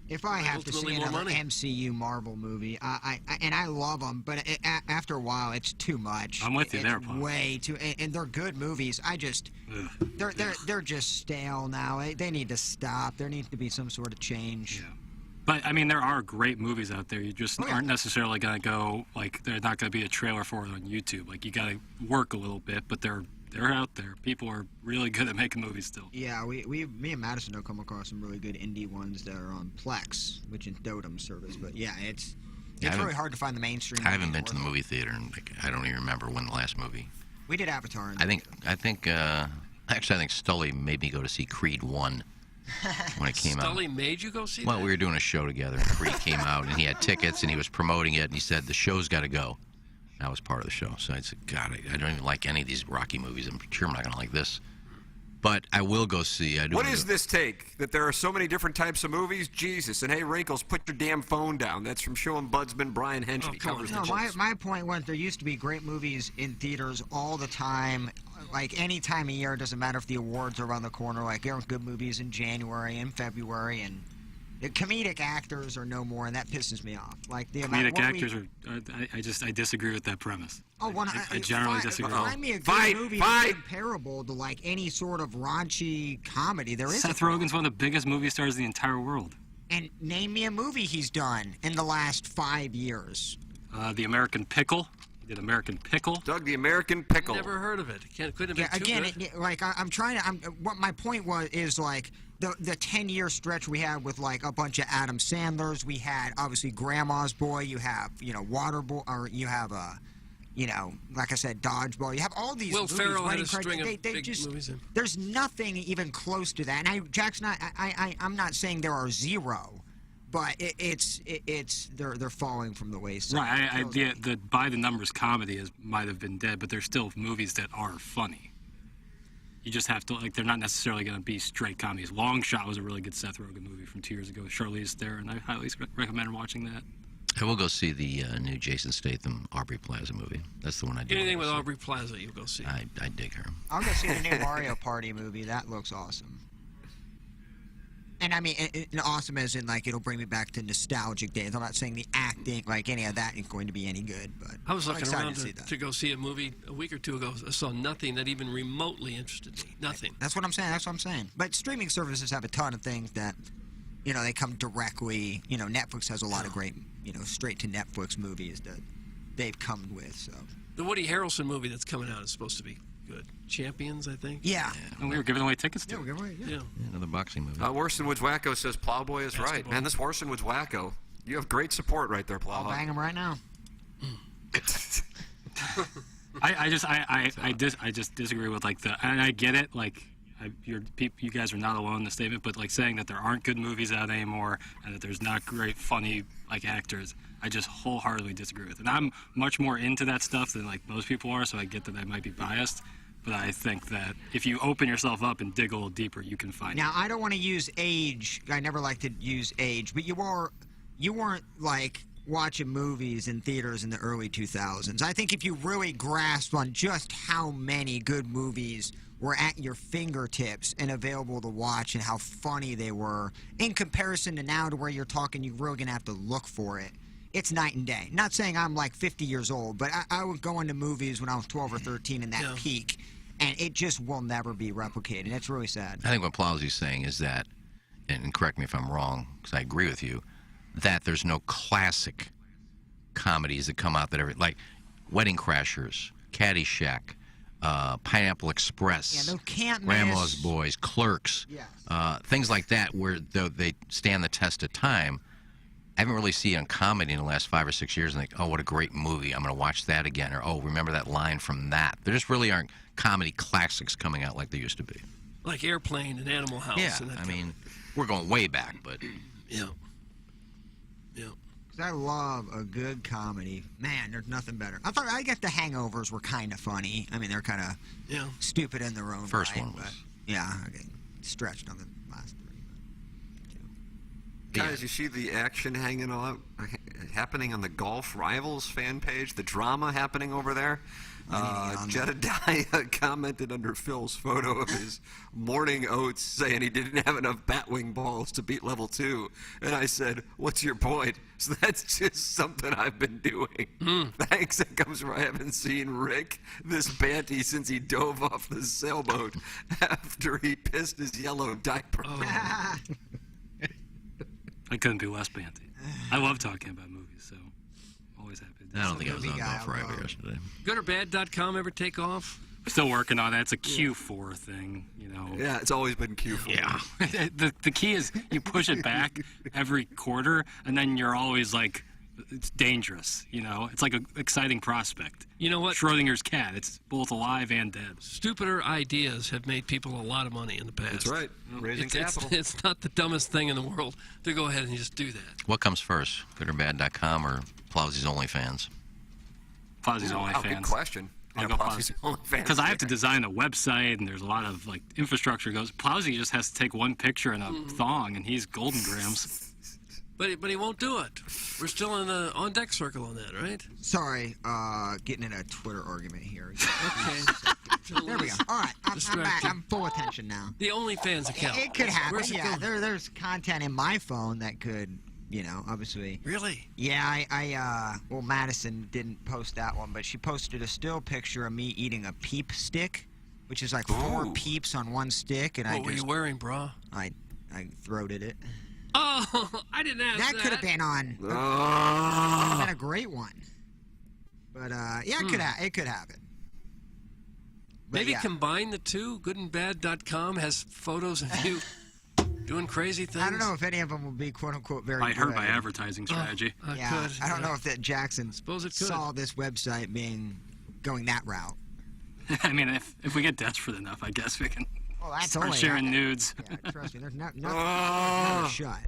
If I have to see another MCU Marvel movie, I love them, but after a while, it's too much. I'm with you there, Paul. Way too, and they're good movies. They're just stale now. They need to stop. There needs to be some sort of change. Yeah. But I mean, there are great movies out there. You just aren't necessarily gonna go like there's not gonna be a trailer for it on YouTube. Like you gotta work a little bit, but they're out there. People are really good at making movies still. Yeah, me and Madison have come across some really good indie ones that are on Plex, which is Dotem service. But yeah, it's really hard to find the mainstream. I haven't been to the movie theater, and I don't even remember when the last movie. We did Avatar. I think Stully made me go to see Creed 1 when it came out. Stully made you go see Well, that? we were doing a show together, and Creed came out, and he had tickets, and he was promoting it, and he said, the show's got to go. I was part of the show, so I said, God, I don't even like any of these Rocky movies. I'm sure I'm not going to like this. But I will go see. What is this take? That there are so many different types of movies? Jesus. And hey, Wrinkles, put your damn phone down. That's from show ombudsman Brian Henschel. My point was there used to be great movies in theaters all the time. Like any time of year, it doesn't matter if the awards are around the corner. Like there are good movies in January and February, and the comedic actors are no more, and that pisses me off. Like the comedic actors are. I disagree with that premise. I generally disagree. Find me a good movie that's comparable to like any sort of raunchy comedy. There is. Seth Rogen's one of the biggest movie stars in the entire world. And name me a movie he's done in the last 5 years. The American Pickle. He did American Pickle. Doug, the American Pickle. Never heard of it. Couldn't have been too good. I'm trying to. What my point is like. The 10-year stretch we had with like a bunch of Adam Sandlers. We had obviously Grandma's Boy. You have Waterboy, or you have like I said, Dodgeball. You have all these. Will movies. Ferrell had a string of big movies in. There's nothing even close to that. And I'm not saying there are zero, but they're falling from the wayside. Right. The by the numbers comedy might have been dead, but there's still movies that are funny. You just have to, they're not necessarily going to be straight comedies. Long Shot was a really good Seth Rogen movie from 2 years ago with Charlize Theron, and I highly recommend watching that. I will go see the new Jason Statham Aubrey Plaza movie. That's the one I do. Anything with Aubrey Plaza, you'll go see. I dig her. I'll go see the new Mario Party movie. That looks awesome. And I mean, awesome as in, like, it'll bring me back to nostalgic days. I'm not saying the acting, like, any of that is going to be any good, but I was I'm looking excited around to see that. to go see a movie a week or two ago. I saw nothing that even remotely interested me. Nothing. That's what I'm saying. But streaming services have a ton of things that, you know, they come directly. You know, Netflix has a lot of great, you know, straight to Netflix movies that they've come with. So The Woody Harrelson movie that's coming out is supposed to be good. Champions, I think. yeah. And we were giving away tickets to. Yeah, we're good, Yeah. Another boxing movie. Worse Woods Wacko says Plowboy is right. Basketball. Man, this Worse Woods Wacko, you have great support right there, I'll Plow. bang them right now. I just disagree with like and I get it, like you guys are not alone in the statement, but like saying that there aren't good movies out anymore and that there's not great funny like actors, I just wholeheartedly disagree with. And I'm much more into that stuff than like most people are, so I get that I might be biased, but I think that if you open yourself up and dig a little deeper, you can find Now, I don't want to use age. I never like to use age, but you weren't like watching movies in theaters in the early 2000s. I think if you really grasp on just how many good movies were at your fingertips and available to watch and how funny they were in comparison to now to where you're talking, you're really going to have to look for it. It's night and day. Not saying I'm like 50 years old, but I would go into movies when I was 12 or 13 in that peak, and it just will never be replicated. It's really sad. I think what Plowsy's saying is that, and correct me if I'm wrong, because I agree with you, that there's no classic comedies that come out that are like Wedding Crashers, Caddyshack, Pineapple Express, Yeah, those can't Grandma's miss. Boys, Clerks, Yes. things like that where they stand the test of time. I haven't really seen a comedy in the last 5 or 6 years and think, oh, what a great movie. I'm going to watch that again. Or, oh, remember that line from that. There just really aren't comedy classics coming out like there used to be. Like Airplane and Animal House. Yeah, and that I kind mean, we're going way back, but... Yeah. Yeah. 'Cause I love a good comedy. Man, there's nothing better. I guess The Hangovers were kind of funny. I mean, they're kind of Yeah. stupid in their own First right, one was. but yeah, okay, stretched on the last three. Guys, you see the action happening on the Golf Rivals fan page, the drama happening over there? Jedediah commented under Phil's photo of his morning oats saying he didn't have enough Batwing balls to beat level 2. And I said, what's your point? So that's just something I've been doing. Thanks, that comes from I haven't seen Rick this banty since he dove off the sailboat after he pissed his yellow diaper. I couldn't be less banty. I love talking about movies, so always happy to do I don't so. think I was on guy, Golf Rival well. yesterday. Goodorbad.com ever take off? Still working on it. It's a Q4 thing, you know. Yeah, it's always been Q4. Yeah. the key is you push it back every quarter, and then you're always like, it's dangerous, you know. It's like an exciting prospect. You know what? Schrodinger's cat. It's both alive and dead. Stupider ideas have made people a lot of money in the past. That's right. Raising capital. It's not the dumbest thing in the world to go ahead and just do that. What comes first, goodorbad.com or Plowsy's OnlyFans? Plowsy's Wow, good OnlyFans. question. I'll Yeah, go Plowsy's Plowsy. OnlyFans. Because I have to design a website, and there's a lot of like infrastructure goes. Plowsy just has to take one picture and a thong, and he's golden grams. But he won't do it. We're still in the on deck circle on that, right? Sorry, getting in a Twitter argument here. Okay. There we go. All right, I'm back. Distracted. I'm full attention now. The OnlyFans account. It could happen. Where's it Yeah, going? there's content in my phone that could, you know, obviously. Really? Yeah, well, Madison didn't post that one, but she posted a still picture of me eating a peep stick, which is like 4 Ooh. peeps on one stick, and What were you wearing, brah? I throated it. Oh, I didn't ask that. That could have been on. That would Ah. have been a great one. But yeah, it could happen. But, Maybe yeah. combine the two. Goodandbad.com has photos of you doing crazy things. I don't know if any of them will be quote unquote very. I heard good. my advertising strategy. I Yeah, could. I don't know if that Jackson Suppose it could. saw this website going that route. I mean, if we get desperate enough, I guess we can Well, that's start only sharing nudes. Yeah, trust me, there's not Ah. another shot.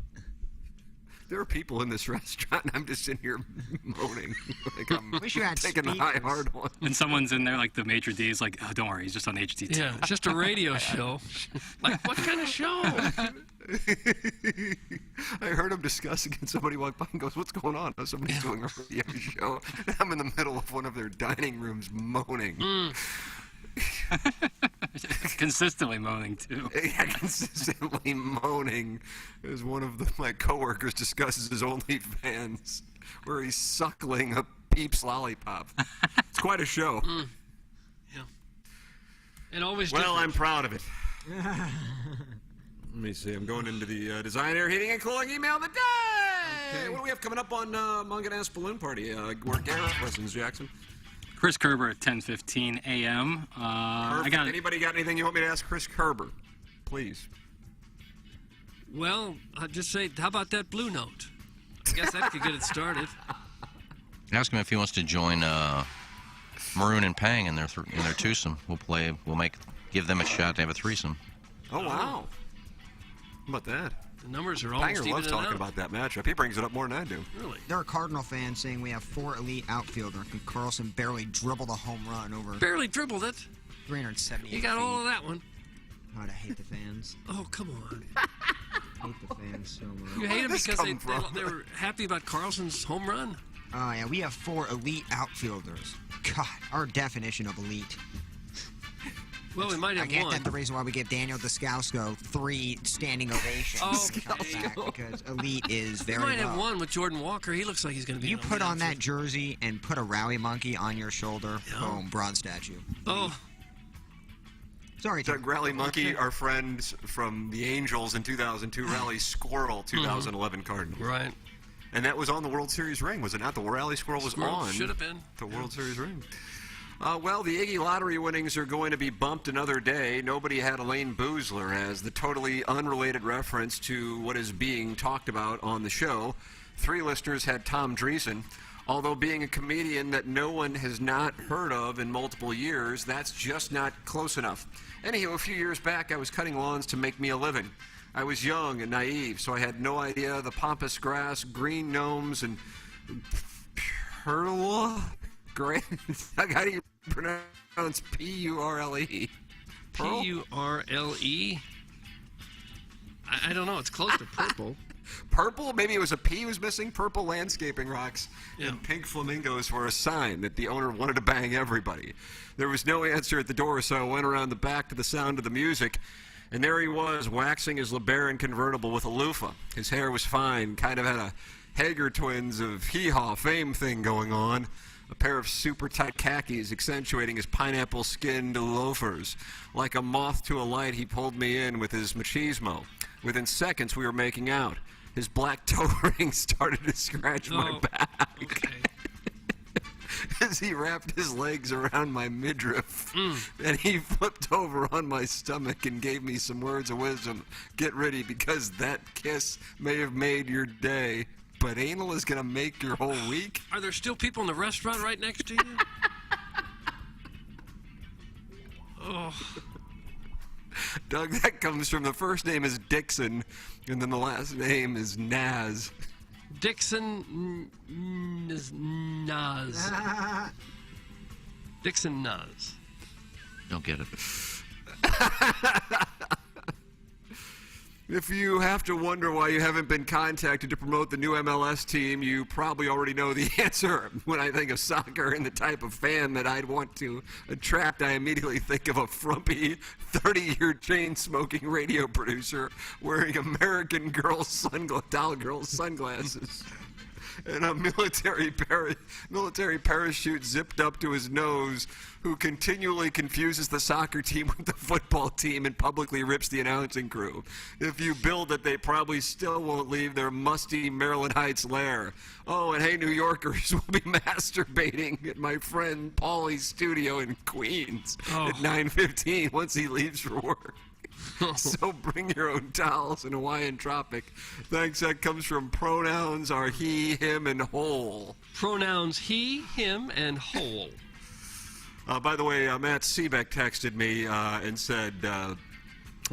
There are people in this restaurant, and I'm just in here moaning. Like I'm Wish you had taking the high speakers. hard one. And someone's in there, like the maitre d' is like, oh, don't worry, he's just on HT2. Yeah, it's just a radio show. Like, what kind of show? I heard him discussing, and somebody walked by and goes, "What's going on?" Oh, somebody's doing a radio show. And I'm in the middle of one of their dining rooms moaning. Consistently moaning, too. Yeah, consistently moaning as one of my coworkers discusses his OnlyFans, where he's suckling a Peeps lollipop. It's quite a show. Yeah. And always Well, different. I'm proud of it. Let me see. I'm going into the Design, Air, Heating, and Cooling email of the day. Okay. What do we have coming up on Munganass Balloon Party? Where Garrett listens, Jackson. Chris Kerber at 10:15 a.m. Perfect. Anybody got anything you want me to ask Chris Kerber? Please. Well, I'll just say, how about that Blue Note? I guess that could get it started. Ask him if he wants to join Maroon and Pang in their twosome. Give them a shot to have a threesome. Oh, wow. How about that? The numbers are almost Panger even loves talking out. about that matchup. He brings it up more than I do. Really? There are Cardinal fans saying we have 4 elite outfielders, and Carlson barely dribbled a home run over Barely dribbled it. 378 You got feet. all of that one. God, I hate the fans. Oh, come on. I hate the fans so much. You hate them did this because come from? they were happy about Carlson's home run? Oh, yeah, we have 4 elite outfielders. God, our definition of elite. Well, we might I have get one. that the reason why we give Daniel Descalso 3 standing ovations. Oh, to come back, because elite is We very might have low. one with Jordan Walker. He looks like he's going to be You an put elite on that outfielder. jersey and put a rally monkey on your shoulder, Yeah. boom, bronze statue. Oh, Sorry, Doug Rally Monkey, our friends from the Angels in 2002, Rally Squirrel 2011 Cardinals. right. And that was on the World Series ring, was it not? The Rally Squirrel was on Should have been. the World Series ring. Well, the Iggy lottery winnings are going to be bumped another day. Nobody had Elaine Boozler as the totally unrelated reference to what is being talked about on the show. 3 listeners had Tom Dreesen. Although being a comedian that no one has not heard of in multiple years, that's just not close enough. Anyhow, a few years back, I was cutting lawns to make me a living. I was young and naive, so I had no idea the pampas grass, green gnomes, and perla. How do you pronounce P-U-R-L-E? Pearl? P-U-R-L-E? I don't know. It's close to purple. Purple? Maybe it was a P was missing. Purple landscaping rocks Yeah. and pink flamingos were a sign that the owner wanted to bang everybody. There was no answer at the door, so I went around the back to the sound of the music, and there he was, waxing his LeBaron convertible with a loofah. His hair was fine, kind of had a Hager twins of hee-haw fame thing going on. A pair of super tight khakis accentuating his pineapple-skinned loafers. Like a moth to a light, he pulled me in with his machismo. Within seconds, we were making out. His black toe ring started to scratch my Oh, back okay. as he wrapped his legs around my midriff. And he flipped over on my stomach and gave me some words of wisdom. Get ready, because that kiss may have made your day, but anal is going to make your whole week. Are there still people in the restaurant right next to you? Oh, Doug, that comes from the first name is Dixon, and then the last name is Naz. Dixon Nas. Dixon Nas. Don't get it. If you have to wonder why you haven't been contacted to promote the new MLS team, you probably already know the answer. When I think of soccer and the type of fan that I'd want to attract, I immediately think of a frumpy, 30-year chain-smoking radio producer wearing American Girl doll girl sunglasses and a military parachute zipped up to his nose, who continually confuses the soccer team with the football team and publicly rips the announcing crew. If you build it, they probably still won't leave their musty Maryland Heights lair. Oh, and hey, New Yorkers, we'll be masturbating at my friend Paulie's studio in Queens at 9:15 once he leaves for work. So bring your own towels in Hawaiian Tropic. Thanks, that comes from pronouns are he, him, and whole. Pronouns he, him, and whole. By the way, Matt Seebeck texted me and said, I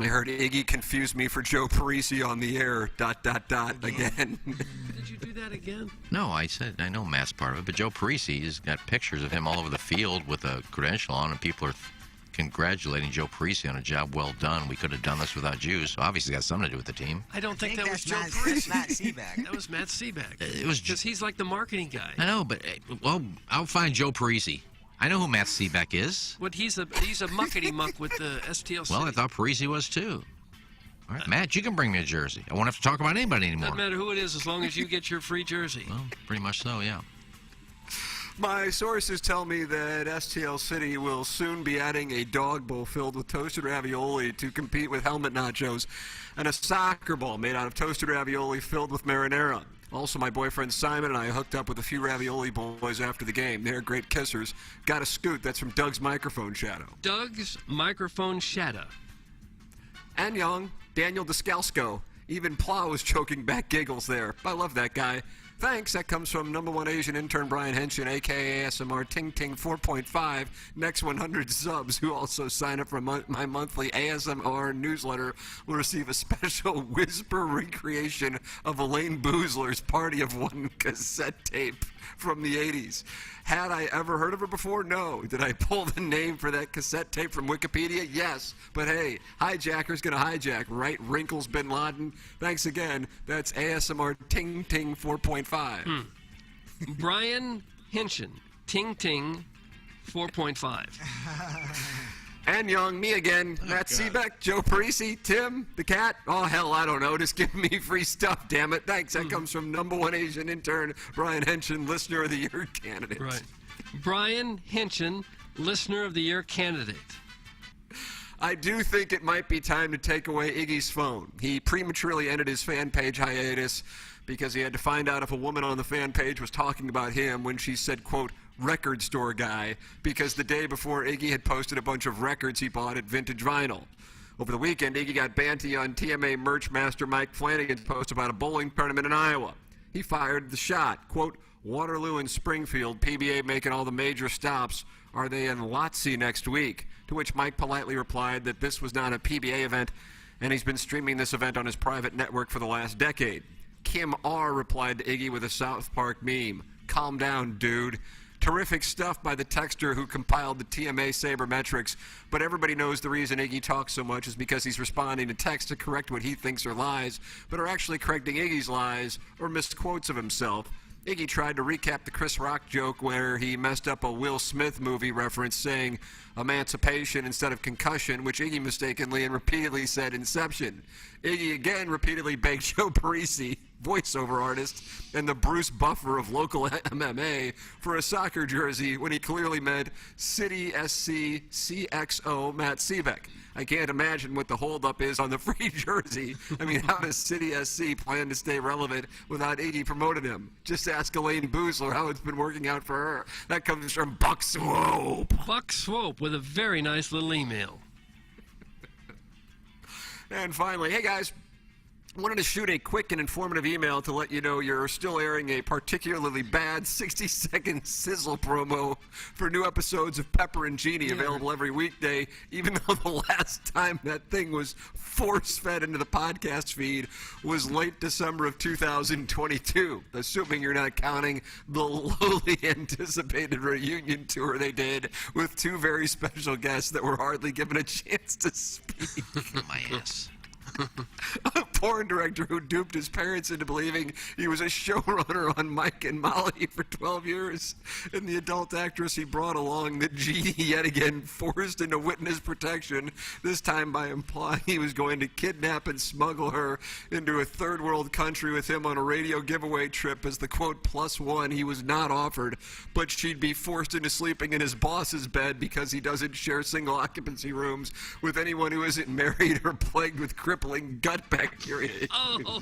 heard Iggy confused me for Joe Parisi on the air, ... again. Did you do that again? No, I said I know Matt's part of it, but Joe Parisi has got pictures of him all over the field with a credential on, and people are congratulating Joe Parisi on a job well done. We could have done this without you, so obviously got something to do with the team. I don't think that was Joe that's Parisi. Matt Seebeck. That was Matt Seebeck. It was Because he's like the marketing guy. I know, but well, I'll find Joe Parisi. I know who Matt Seebeck is. What he's a muckety muck with the STL City. Well, I thought Parisi was too. All right, Matt, you can bring me a jersey. I won't have to talk about anybody anymore. Doesn't matter who it is as long as you get your free jersey. Well, pretty much so, yeah. My sources tell me that STL City will soon be adding a dog bowl filled with toasted ravioli to compete with helmet nachos and a soccer ball made out of toasted ravioli filled with marinara. Also, my boyfriend Simon and I hooked up with a few ravioli boys after the game. They're great kissers. Got a scoot. That's from Doug's Microphone Shadow. Doug's Microphone Shadow. And young, Daniel Descalsco. Even Plow was choking back giggles there. I love that guy. Thanks. That comes from #1 Asian intern Brian Henshin, a.k.a. ASMR Ting Ting 4.5. Next 100 subs who also sign up for my monthly ASMR newsletter will receive a special whisper recreation of Elaine Boozler's Party of One cassette tape from the 80s. Had I ever heard of her before? No. Did I pull the name for that cassette tape from Wikipedia? Yes. But hey, hijacker's gonna hijack, right? Wrinkles Bin Laden. Thanks again. That's ASMR Ting Ting 4.5. Brian Henshin, Ting Ting 4.5. And young, me again, Matt Seebeck, Joe Parisi, Tim, the cat. Oh, hell, I don't know. Just give me free stuff, damn it. Thanks. That comes from #1 Asian intern Brian Henshin, Listener of the Year candidate. Right. Brian Henshin, Listener of the Year candidate. I do think it might be time to take away Iggy's phone. He prematurely ended his fan page hiatus because he had to find out if a woman on the fan page was talking about him when she said, quote, record store guy, because the day before Iggy had posted a bunch of records he bought at Vintage Vinyl. Over the weekend, Iggy got banty on TMA merch master Mike Flanagan's post about a bowling tournament in Iowa. He fired the shot, quote, Waterloo and Springfield, PBA making all the major stops. Are they in Lotsie next week? To which Mike politely replied that this was not a PBA event, and he's been streaming this event on his private network for the last decade. Kim R. replied to Iggy with a South Park meme. Calm down, dude. Terrific stuff by the texter who compiled the TMA sabermetrics, but everybody knows the reason Iggy talks so much is because he's responding to text to correct what he thinks are lies, but are actually correcting Iggy's lies or misquotes of himself. Iggy tried to recap the Chris Rock joke where he messed up a Will Smith movie reference saying emancipation instead of concussion, which Iggy mistakenly and repeatedly said Inception. Iggy again repeatedly begged Joe Parisi, voiceover artist, and the Bruce Buffer of local MMA for a soccer jersey when he clearly meant City SC CXO Matt Seebeck. I can't imagine what the holdup is on the free jersey. I mean, how does City SC plan to stay relevant without Iggy promoting him? Just ask Elaine Boozler how it's been working out for her. That comes from Buck Swope. Buck Swope with a very nice little email. And finally, hey guys, wanted to shoot a quick and informative email to let you know you're still airing a particularly bad 60-second sizzle promo for new episodes of Pepper and Genie available every weekday, even though the last time that thing was force-fed into the podcast feed was late December of 2022, assuming you're not counting the lowly anticipated reunion tour they did with two very special guests that were hardly given a chance to speak. My ass. A porn director who duped his parents into believing he was a showrunner on Mike and Molly for 12 years, and the adult actress he brought along, the genie yet again forced into witness protection, this time by implying he was going to kidnap and smuggle her into a third world country with him on a radio giveaway trip as the quote +1 he was not offered, but she'd be forced into sleeping in his boss's bed because he doesn't share single occupancy rooms with anyone who isn't married or plagued with crippling gut bacteria issues. Oh.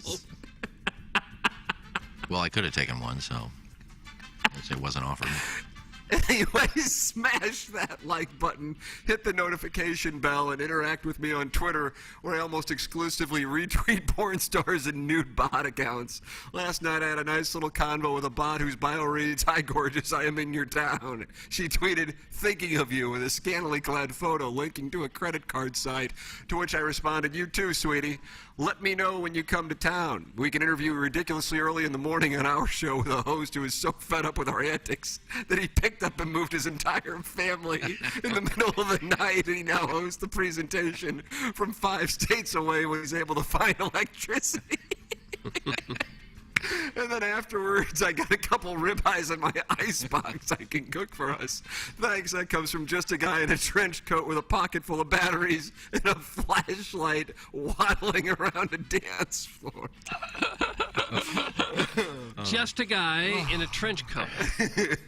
Well, I could have taken one, so it wasn't offered. Anyway, smash that like button, hit the notification bell, and interact with me on Twitter, where I almost exclusively retweet porn stars and nude bot accounts. Last night I had a nice little convo with a bot whose bio reads, "Hi gorgeous, I am in your town." She tweeted, "Thinking of you," with a scantily clad photo linking to a credit card site, to which I responded, "You too, sweetie. Let me know when you come to town. We can interview ridiculously early in the morning on our show with a host who is so fed up with our antics that he picked up and moved his entire family in the middle of the night, and he now hosts the presentation from 5 states away when he's able to find electricity." And then afterwards, I got a couple ribeyes in my icebox I can cook for us. Thanks. That comes from just a guy in a trench coat with a pocket full of batteries and a flashlight waddling around a dance floor. Just a guy in a trench coat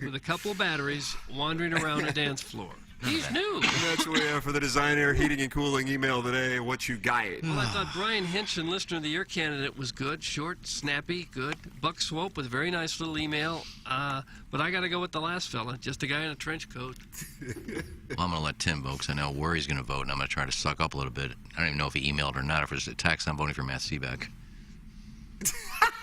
with a couple of batteries wandering around a dance floor. He's new. And that's what we have for the Design Air Heating and Cooling email today. What you got? Well, I thought Brian Hinson, Listener of the Year candidate, was good. Short, snappy, good. Buck Swope with a very nice little email. But I got to go with the last fella, just a guy in a trench coat. Well, I'm going to let Tim vote because I know where he's going to vote, and I'm going to try to suck up a little bit. I don't even know if he emailed or not. If it's a text, I'm voting for Matt Seebeck.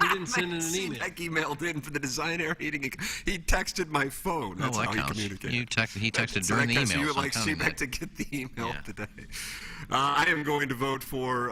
He didn't send in an email. Seebeck emailed in for the Design Air Heating. He texted my phone. That's that how counts. he communicated. He texted So during the that email. counts. You would so I'm like counting Seebeck that. to get the email Yeah. today. I am going to vote for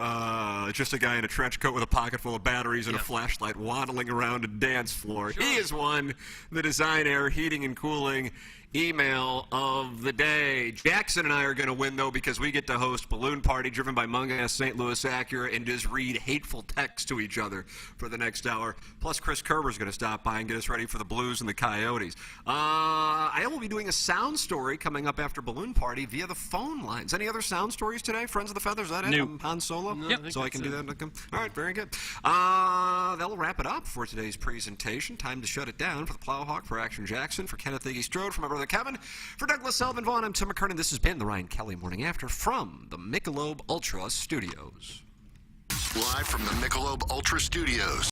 just a guy in a trench coat with a pocket full of batteries and a flashlight waddling around a dance floor. Sure. He has won the Design Air Heating and Cooling email of the day. Jackson and I are going to win, though, because we get to host Balloon Party driven by Mungass St. Louis Acura and just read hateful texts to each other for the next hour. Plus, Chris Kerber's going to stop by and get us ready for the Blues and the Coyotes. I will be doing a sound story coming up after Balloon Party via the phone lines. Any other sound stories today? Friends of the Feather, is that it? No. I'm Han Solo? No, I think So I can that's do it. that. All right, very good. That'll wrap it up for today's presentation. Time to shut it down for the Plowhawk, for Action Jackson, for Kenneth Iggy Strode, for my brother Kevin, for Douglas Selvin Vaughn. I'm Tim McKernan. This has been the Ryan Kelly Morning After from the Michelob Ultra Studios. Live from the Michelob Ultra Studios.